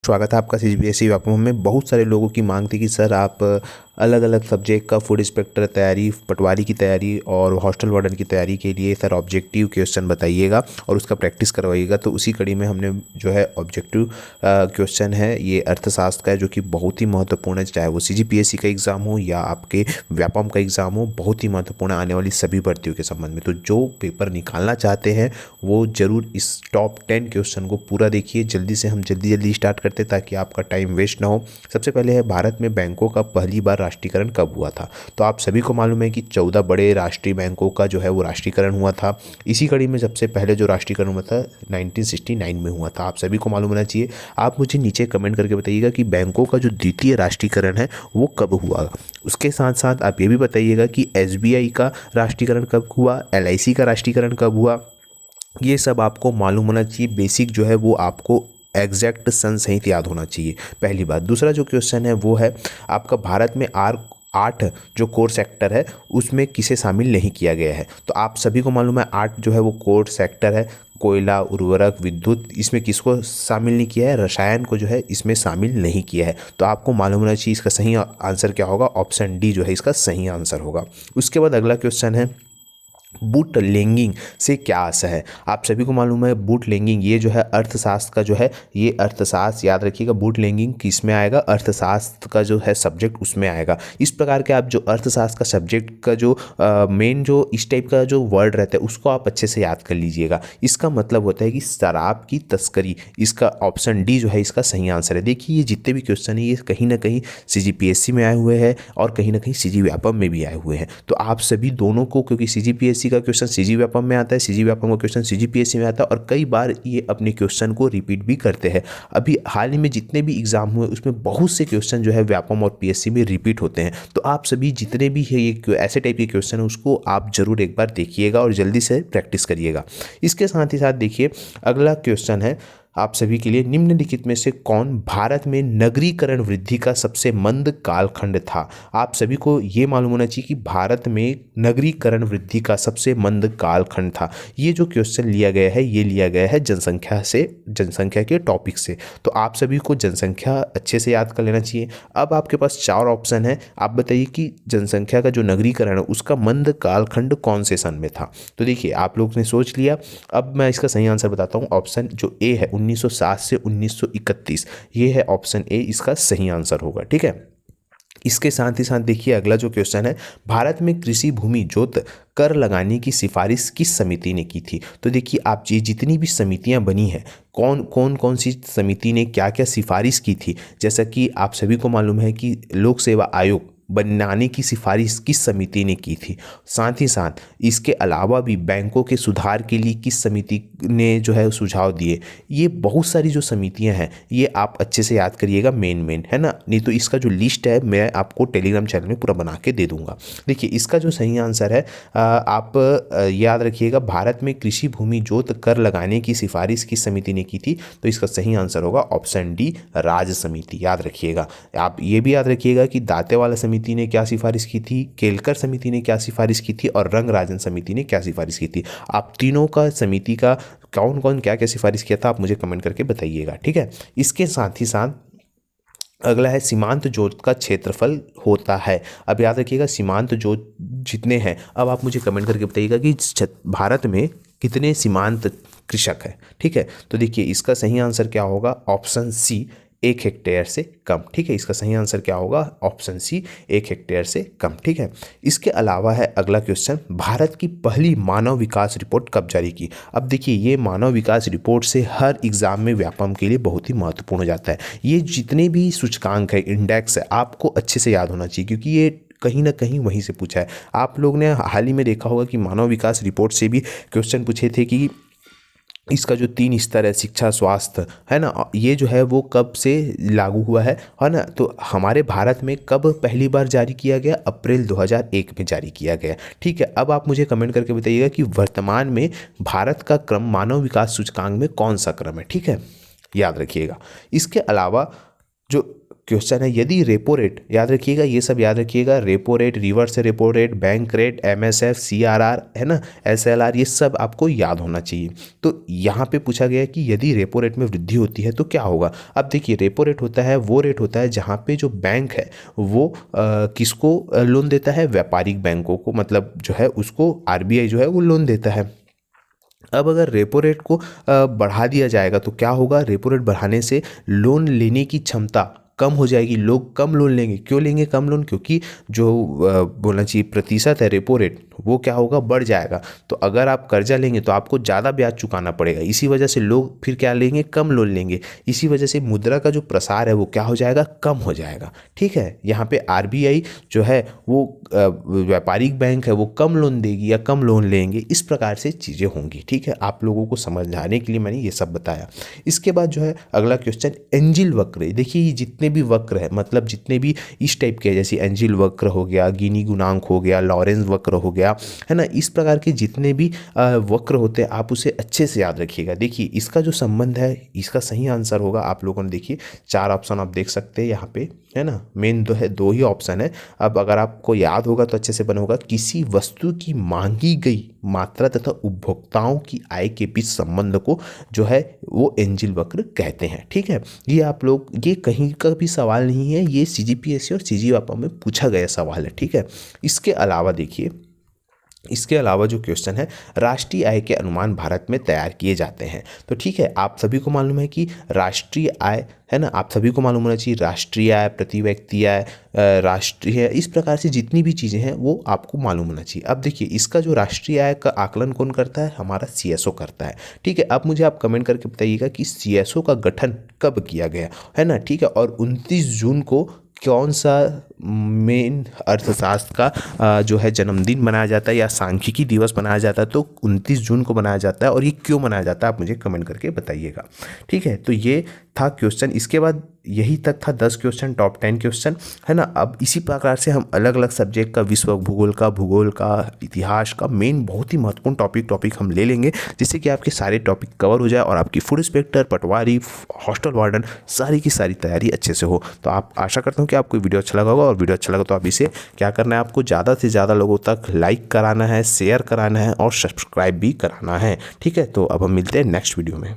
स्वागत है आपका सीबीएसई व्यापम में। बहुत सारे लोगों की मांग थी कि सर आप अलग अलग सब्जेक्ट का फूड इंस्पेक्टर तैयारी, पटवारी की तैयारी और हॉस्टल वार्डन की तैयारी के लिए सर ऑब्जेक्टिव क्वेश्चन बताइएगा और उसका प्रैक्टिस करवाइएगा। तो उसी कड़ी में हमने जो है ऑब्जेक्टिव क्वेश्चन है ये अर्थशास्त्र का है, जो कि बहुत ही महत्वपूर्ण है। चाहे वो सीजीपीएससी का एग्ज़ाम हो या आपके व्यापम का एग्ज़ाम हो, बहुत ही महत्वपूर्ण आने वाली सभी भर्तियों के संबंध में। तो जो पेपर निकालना चाहते हैं वो ज़रूर इस टॉप 10 क्वेश्चन को पूरा देखिए। जल्दी से हम जल्दी स्टार्ट करते ताकि आपका टाइम वेस्ट ना हो। सबसे पहले है, भारत में बैंकों का पहली बार राष्ट्रीयकरण कब हुआ था? तो आप सभी को मालूम है कि 14 बड़े राष्ट्रीय बैंकों का जो है वो राष्ट्रीयकरण हुआ था। इसी कड़ी में सबसे पहले जो राष्ट्रीयकरण हुआ था 1969 में हुआ था। आप सभी को मालूम होना चाहिए। आप मुझे नीचे कमेंट करके बताइएगा कि बैंकों का जो द्वितीय राष्ट्रीयकरण है वो कब हुआ। उसके साथ साथ आप ये भी बताइएगा कि एसबीआई का राष्ट्रीयकरण कब हुआ, एलआईसी का राष्ट्रीयकरण कब हुआ। ये सब आपको मालूम होना चाहिए। बेसिक जो है वो आपको एग्जैक्ट सन सहित याद होना चाहिए, पहली बात। दूसरा जो क्वेश्चन है वो है आपका, भारत में आठ जो कोर सेक्टर है उसमें किसे शामिल नहीं किया गया है? तो आप सभी को मालूम है 8 जो है वो कोर सेक्टर है। कोयला, उर्वरक, विद्युत, इसमें किसको शामिल नहीं किया है? रसायन को जो है इसमें शामिल नहीं किया है। तो आपको मालूम होना चाहिए इसका सही आंसर क्या होगा। ऑप्शन डी जो है इसका सही आंसर होगा। उसके बाद अगला क्वेश्चन है, बूट लेंगिंग से क्या आशय है? आप सभी को मालूम है बूट लेंगिंग ये जो है अर्थशास्त्र का जो है, ये अर्थशास्त्र याद रखिएगा। बूट लेंगिंग किस में आएगा? अर्थशास्त्र का जो है सब्जेक्ट उसमें आएगा। इस प्रकार के आप जो अर्थशास्त्र का सब्जेक्ट का जो मेन जो इस टाइप का जो वर्ड रहता है उसको आप अच्छे से याद कर लीजिएगा। इसका मतलब होता है कि शराब की तस्करी। इसका ऑप्शन डी जो है इसका सही आंसर है। देखिए ये जितने भी क्वेश्चन है ये कहीं ना कहीं सीजीपीएससी में आए हुए हैं और कहीं ना कहीं सीजी व्यापम में भी आए हुए हैं। तो आप सभी दोनों को, क्योंकि सीजीपीएससी का क्वेश्चन सीजी व्यापम में आता है, सीजी व्यापम का क्वेश्चन सीजीपीएससी में आता है, और कई बार ये अपने क्वेश्चन को रिपीट भी करते हैं। अभी हाल ही में जितने भी एग्जाम हुए उसमें बहुत से क्वेश्चन जो है व्यापम और पीएससी में रिपीट होते हैं। तो आप सभी जितने भी है ये ऐसे टाइप के क्वेश्चन है उसको आप जरूर एक बार देखिएगा और जल्दी से प्रैक्टिस करिएगा। इसके साथ ही साथ देखिए अगला क्वेश्चन है आप सभी के लिए, निम्नलिखित में से कौन भारत में नगरीकरण वृद्धि का सबसे मंद कालखंड था? आप सभी को ये मालूम होना चाहिए कि भारत में नगरीकरण वृद्धि का सबसे मंद कालखंड था। ये जो क्वेश्चन लिया गया है ये लिया गया है जनसंख्या से, जनसंख्या के टॉपिक से। तो आप सभी को जनसंख्या अच्छे से याद कर लेना चाहिए। अब आपके पास 4 ऑप्शन है, आप बताइए कि जनसंख्या का जो नगरीकरण है उसका मंद कालखंड कौन से सन में था? तो देखिए आप लोग ने सोच लिया। अब मैं इसका सही आंसर बताता हूँ। ऑप्शन जो ए है 1960 से 1931, ये है ऑप्शन ए, इसका सही आंसर होगा। ठीक है। इसके साथ ही साथ देखिए अगला जो क्वेश्चन है, भारत में कृषि भूमि जोत कर लगाने की सिफारिश किस समिति ने की थी? तो देखिए आप ये जितनी भी समितियां बनी है, कौन सी समिति ने क्या क्या सिफारिश की थी। जैसा कि आप सभी को मालूम है कि लोक सेवा आयोग बनाने की सिफारिश किस समिति ने की थी। साथ ही साथ इसके अलावा भी बैंकों के सुधार के लिए किस समिति ने जो है सुझाव दिए। ये बहुत सारी जो समितियां हैं ये आप अच्छे से याद करिएगा, मेन है ना। नहीं तो इसका जो लिस्ट है मैं आपको टेलीग्राम चैनल में पूरा बना के दे दूंगा। देखिए इसका जो सही आंसर है आप याद रखिएगा, भारत में कृषि भूमि जोत कर लगाने की सिफारिश किस समिति ने की थी? तो इसका सही आंसर होगा ऑप्शन डी, राज्य समिति। याद रखिएगा। आप ये भी याद रखिएगा कि दांतेवाला समिति ने क्या सिफारिश की थी, केलकर समिति ने क्या सिफारिश की थी और रंगराजन समिति ने क्या सिफारिश की थी। आप तीनों का समिति का कौन कौन क्या क्या सिफारिश किया था आप मुझे कमेंट करके बताइएगा। ठीक है। इसके साथ ही साथ अगला है, सीमांत जोत का क्षेत्रफल होता है। अब याद रखिएगा सीमांत जोत जितने हैं, अब आप मुझे कमेंट करके बताइएगा कि भारत में कितने सीमांत कृषक है। ठीक है। तो देखिए इसका सही आंसर क्या होगा? ऑप्शन सी, 1 हेक्टेयर से कम। ठीक है। इसका सही आंसर क्या होगा? ऑप्शन सी, 1 हेक्टेयर से कम। ठीक है। इसके अलावा है अगला क्वेश्चन, भारत की पहली मानव विकास रिपोर्ट कब जारी की? अब देखिए ये मानव विकास रिपोर्ट से हर एग्जाम में व्यापम के लिए बहुत ही महत्वपूर्ण हो जाता है। ये जितने भी सूचकांक है, इंडेक्स है, आपको अच्छे से याद होना चाहिए क्योंकि ये कहीं ना कहीं वहीं से पूछा है। आप लोग ने हाल ही में देखा होगा कि मानव विकास रिपोर्ट से भी क्वेश्चन पूछे थे कि इसका जो 3 स्तर है, शिक्षा, स्वास्थ्य, है ना, ये जो है वो कब से लागू हुआ है ना। तो हमारे भारत में कब पहली बार जारी किया गया? अप्रैल 2001 में जारी किया गया। ठीक है। अब आप मुझे कमेंट करके बताइएगा कि वर्तमान में भारत का क्रम मानव विकास सूचकांक में कौन सा क्रम है। ठीक है। याद रखिएगा। इसके अलावा जो क्वेश्चन है, यदि रेपो रेट, याद रखिएगा ये सब याद रखिएगा, repo rate, reverse repo rate, bank rate, MSF, CRR है ना, SLR, ये सब आपको याद होना चाहिए। तो यहाँ पे पूछा गया है कि यदि रेपो रेट में वृद्धि होती है तो क्या होगा। अब देखिए रेपो रेट होता है वो रेट होता है जहाँ पे जो बैंक है वो किसको लोन देता है, व्यापारिक बैंकों को, मतलब जो है उसको RBI जो है वो लोन देता है। अब अगर रेपो रेट को बढ़ा दिया जाएगा तो क्या होगा, रेपो रेट बढ़ाने से लोन लेने की क्षमता कम हो जाएगी, लोग कम लोन लेंगे। क्यों लेंगे कम लोन, क्योंकि जो बोलना चाहिए प्रतिशत है रेपो रेट वो क्या होगा, बढ़ जाएगा। तो अगर आप कर्जा लेंगे तो आपको ज़्यादा ब्याज चुकाना पड़ेगा, इसी वजह से लोग फिर क्या लेंगे, कम लोन लेंगे। इसी वजह से मुद्रा का जो प्रसार है वो क्या हो जाएगा, कम हो जाएगा। ठीक है, यहाँ पे RBI जो है वो व्यापारिक बैंक है वो कम लोन देगी या कम लोन लेंगे, इस प्रकार से चीज़ें होंगी। ठीक है, आप लोगों को समझाने के लिए मैंने ये सब बताया। इसके बाद जो है अगला क्वेश्चन, एंजिल वक्र। देखिए ये जितने भी वक्र है, मतलब जितने भी इस टाइप के, जैसे एंजिल वक्र हो गया, गिनी गुणांक हो गया, लॉरेंस वक्र हो गया, है ना, इस प्रकार के जितने भी वक्र होते हैं आप उसे अच्छे से याद रखिएगा। देखिए इसका जो संबंध है, इसका सही आंसर होगा आप लोगों ने, देखिए 4 ऑप्शन आप देख सकते हैं यहाँ पे, है ना, मेन दो ही ऑप्शन है। अब अगर आपको याद होगा तो अच्छे से बना होगा, किसी वस्तु की मांगी गई मात्रा तथा उपभोक्ताओं की आय के बीच संबंध को जो है वो एंजिल वक्र कहते हैं। ठीक है, ये आप लोग, ये कहीं का भी सवाल नहीं है, ये CGPSC और CGWAPA में पूछा गया सवाल है। ठीक है, इसके अलावा देखिए, इसके अलावा जो क्वेश्चन है, राष्ट्रीय आय के अनुमान भारत में तैयार किए जाते हैं। तो ठीक है, आप सभी को मालूम है कि राष्ट्रीय आय, है ना, आप सभी को मालूम होना चाहिए राष्ट्रीय आय, प्रति व्यक्ति आय, राष्ट्रीय, इस प्रकार से जितनी भी चीज़ें हैं वो आपको मालूम होना चाहिए। अब देखिए इसका जो राष्ट्रीय आय का आकलन कौन करता है, हमारा CSO करता है। ठीक है, अब मुझे आप कमेंट करके बताइएगा कि CSO का गठन कब किया गया, है ना। ठीक है, और 29 जून को कौन सा मेन अर्थशास्त्र का जो है जन्मदिन मनाया जाता है या सांख्यिकी दिवस मनाया जाता है, तो 29 जून को मनाया जाता है। और ये क्यों मनाया जाता है आप मुझे कमेंट करके बताइएगा। ठीक है, तो ये था क्वेश्चन। इसके बाद यही तक था 10 क्वेश्चन, टॉप 10 क्वेश्चन, है ना। अब इसी प्रकार से हम अलग अलग सब्जेक्ट का, विश्व भूगोल का, भूगोल का, इतिहास का, मेन बहुत ही महत्वपूर्ण टॉपिक हम ले लेंगे, जिससे कि आपके सारे टॉपिक कवर हो जाए और आपकी फूड इंस्पेक्टर, पटवारी, हॉस्टल वार्डन सारी की सारी तैयारी अच्छे से हो। तो आप आशा करता हूँ कि आपको वीडियो अच्छा लगा होगा, और वीडियो अच्छा लगा तो आप इसे क्या करना है, आपको ज़्यादा से ज़्यादा लोगों तक लाइक कराना है, शेयर कराना है और सब्सक्राइब भी कराना है। ठीक है, तो अब हम मिलते हैं नेक्स्ट वीडियो में।